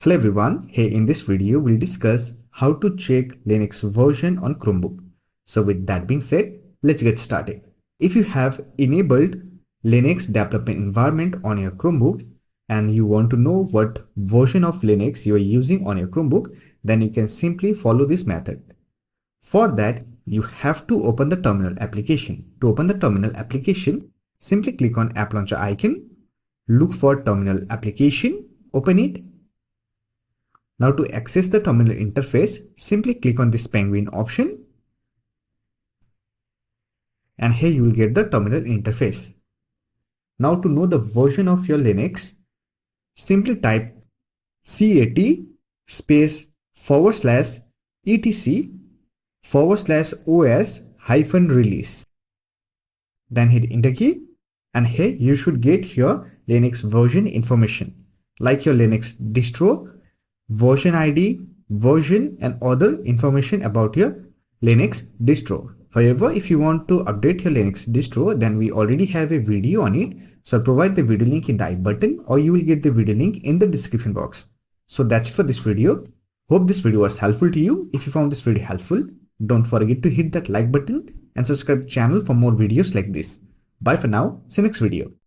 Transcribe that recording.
Hello everyone, here in this video we'll discuss how to check Linux version on Chromebook. So with that being said, let's get started. If you have enabled Linux development environment on your Chromebook and you want to know what version of Linux you are using on your Chromebook, then you can simply follow this method. For that, you have to open the terminal application. To open the terminal application, simply click on App Launcher icon, look for terminal application, open it. Now to access the terminal interface, simply click on this penguin option and here you will get the terminal interface. Now to know the version of your Linux, simply type cat space /etc/os-release. Then hit enter key and here you should get your Linux version information like your Linux distro, version ID, version and other information about your Linux distro. However, if you want to update your Linux distro, then we already have a video on it. So I'll provide the video link in the I button or you will get the video link in the description box. So that's it for this video. Hope this video was helpful to you. If you found this video helpful, don't forget to hit that like button and subscribe to the channel for more videos like this. Bye for now. See you next video.